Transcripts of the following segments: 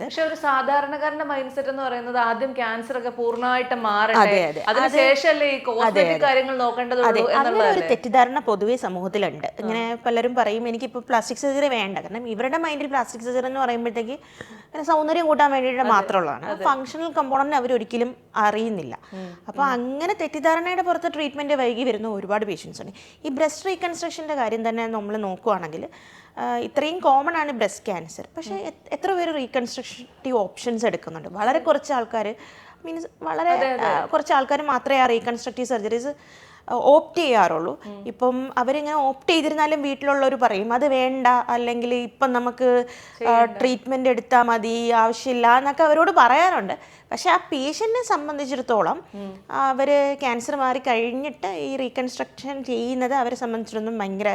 പക്ഷെ ഒരു സാധാരണക്കാരന്റെ മൈൻഡ് സെറ്റ് എന്ന് പറയുന്നത് ആദ്യം ക്യാൻസർ ഒക്കെ പൂർണ്ണമായിട്ട് മാറട്ടെ, അതിനുശേഷമല്ലേ ഈ കോസ്മെറ്റിക് കാര്യങ്ങൾ നോക്കേണ്ടതുള്ളൂ അങ്ങനെ ഒരു തെറ്റിദ്ധാരണ പൊതുവെ സമൂഹത്തിലുണ്ട്. ഇങ്ങനെ പലരും പറയും എനിക്കിപ്പോൾ പ്ലാസ്റ്റിക് സർജറി വേണ്ട, കാരണം ഇവരുടെ മൈൻഡിൽ പ്ലാസ്റ്റിക് സർജറി എന്ന് പറയുമ്പോഴത്തേക്ക് സൗന്ദര്യം കൂട്ടാൻ വേണ്ടിയിട്ട് മാത്രമുള്ളതാണ്. ഫങ്ഷണൽ കമ്പോണന്റ് അവരൊരിക്കലും അറിയുന്നില്ല. അപ്പോൾ അങ്ങനെ തെറ്റിദ്ധാരണയുടെ പുറത്ത് ട്രീറ്റ്മെന്റ് വൈകി വരുന്ന ഒരുപാട് പേഷ്യൻസ് ഉണ്ട്. ഈ ബ്രസ്റ്റ് റീകൺസ്ട്രക്ഷൻ്റെ കാര്യം തന്നെ നമ്മൾ നോക്കുകയാണെങ്കിൽ ഇത്രയും കോമൺ ആണ് ബ്രസ്റ്റ് ക്യാൻസർ, പക്ഷേ എത്ര പേര് റീകൺസ്ട്രക്റ്റീവ് ഓപ്ഷൻസ് എടുക്കുന്നുണ്ട്? വളരെ കുറച്ച് ആൾക്കാർ, മീൻസ് വളരെ കുറച്ച് ആൾക്കാർ മാത്രമേ ആ റീകൺസ്ട്രക്റ്റീവ് സർജറീസ് ഓപ്റ്റ് ചെയ്യാറുള്ളൂ. ഇപ്പം അവരിങ്ങനെ ഓപ്റ്റ് ചെയ്തിരുന്നാലും വീട്ടിലുള്ളവർ പറയും അത് വേണ്ട, അല്ലെങ്കിൽ ഇപ്പം നമുക്ക് ട്രീറ്റ്മെൻറ്റ് എടുത്താൽ മതി, ആവശ്യമില്ല എന്നൊക്കെ അവരോട് പറയാറുണ്ട്. പക്ഷെ ആ പേഷ്യൻറ്റിനെ സംബന്ധിച്ചിടത്തോളം അവർ ക്യാൻസർ മാറി കഴിഞ്ഞിട്ട് ഈ റീകൺസ്ട്രക്ഷൻ ചെയ്യുന്നത് അവരെ സംബന്ധിച്ചിടത്തോളം ഭയങ്കര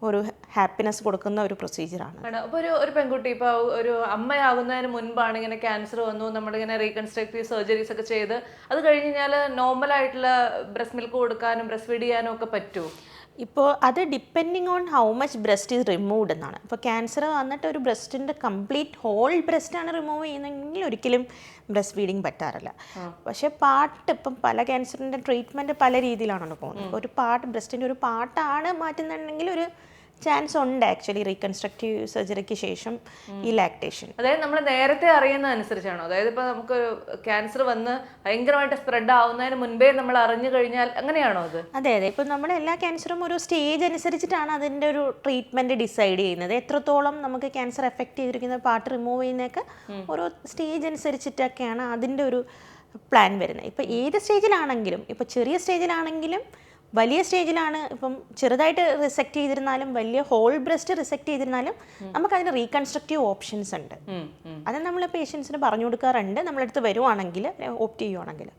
ഒരു ഹാപ്പിനെസ് കൊടുക്കുന്ന ഒരു പ്രൊസീജിയറാണ്. അപ്പോൾ ഒരു പെൺകുട്ടി ഇപ്പോൾ ഒരു അമ്മയാകുന്നതിന് മുൻപാണ് ഇങ്ങനെ ക്യാൻസർ വന്നു, നമ്മളിങ്ങനെ റീകൺസ്ട്രക്റ്റീവ് സർജറീസ് ഒക്കെ ചെയ്ത് അത് കഴിഞ്ഞ് കഴിഞ്ഞാൽ നോർമലായിട്ടുള്ള ബ്രസ്റ്റ് മിൽക്ക് കൊടുക്കാനും ബ്രസ്റ്റ് ഫീഡ് ചെയ്യാനും ഒക്കെ പറ്റുമോ? ഇപ്പോൾ അത് depending on how much breast is removed എന്നാണ്. ഇപ്പോൾ ക്യാൻസർ വന്നിട്ട് ഒരു ബ്രസ്റ്റിൻ്റെ കംപ്ലീറ്റ് ഹോൾ ബ്രസ്റ്റാണ് റിമൂവ് ചെയ്യുന്നതെങ്കിൽ ഒരിക്കലും ബ്രസ്റ്റ് ഫീഡിങ് പറ്റാറില്ല. പക്ഷേ പാർട്ട്, ഇപ്പം പല ക്യാൻസറിൻ്റെ ട്രീറ്റ്മെൻറ്റ് പല രീതിയിലാണല്ലോ പോകുന്നത്. ഇപ്പോൾ ഒരു പാർട്ട്, ബ്രസ്റ്റിൻ്റെ ഒരു പാർട്ടാണ് മാറ്റുന്നുണ്ടെങ്കിൽ ഒരു ചാൻസ് ഉണ്ട് ആക്ച്വലി റീകൺസ്ട്രക്റ്റീവ് സർജറിക്ക് ശേഷം ഈ ലാക്ടേഷൻ. അതായത് നമ്മൾ നേരത്തെ അറിയുന്ന അനുസരിച്ചാണോ? അതായത് ഇപ്പോൾ നമുക്ക് ക്യാൻസർ വന്ന് ഭയങ്കരമായിട്ട് സ്പ്രെഡ് ആവുന്നതിന് മുൻപേ നമ്മൾ അറിഞ്ഞു കഴിഞ്ഞാൽ അങ്ങനെയാണോ അത്? അതെ അതെ. ഇപ്പം നമ്മുടെ എല്ലാ ക്യാൻസറും ഒരു സ്റ്റേജ് അനുസരിച്ചിട്ടാണ് അതിൻ്റെ ഒരു ട്രീറ്റ്മെൻറ്റ് ഡിസൈഡ് ചെയ്യുന്നത്. എത്രത്തോളം നമുക്ക് ക്യാൻസർ എഫക്റ്റ് ചെയ്തിരിക്കുന്ന പാർട്ട് റിമൂവ് ചെയ്യുന്നതൊക്കെ ഓരോ സ്റ്റേജ് അനുസരിച്ചിട്ടൊക്കെയാണ് അതിൻ്റെ ഒരു പ്ലാൻ വരുന്നത്. ഇപ്പോൾ ഏത് സ്റ്റേജിലാണെങ്കിലും, ഇപ്പോൾ ചെറിയ സ്റ്റേജിലാണെങ്കിലും വലിയ സ്റ്റേജിലാണ്, ഇപ്പം ചെറുതായിട്ട് റിസെക്റ്റ് ചെയ്തിരുന്നാലും വലിയ ഹോൾ ബ്രസ്റ്റ് റിസെക്റ്റ് ചെയ്തിരുന്നാലും നമുക്കതിന് റീകൺസ്ട്രക്റ്റീവ് ഓപ്ഷൻസ് ഉണ്ട്. അത് നമ്മൾ പേഷ്യൻസിന് പറഞ്ഞു കൊടുക്കാറുണ്ട്, നമ്മളടുത്ത് വരുവാണെങ്കിൽ ഓപ്റ്റ് ചെയ്യുവാണെങ്കിൽ.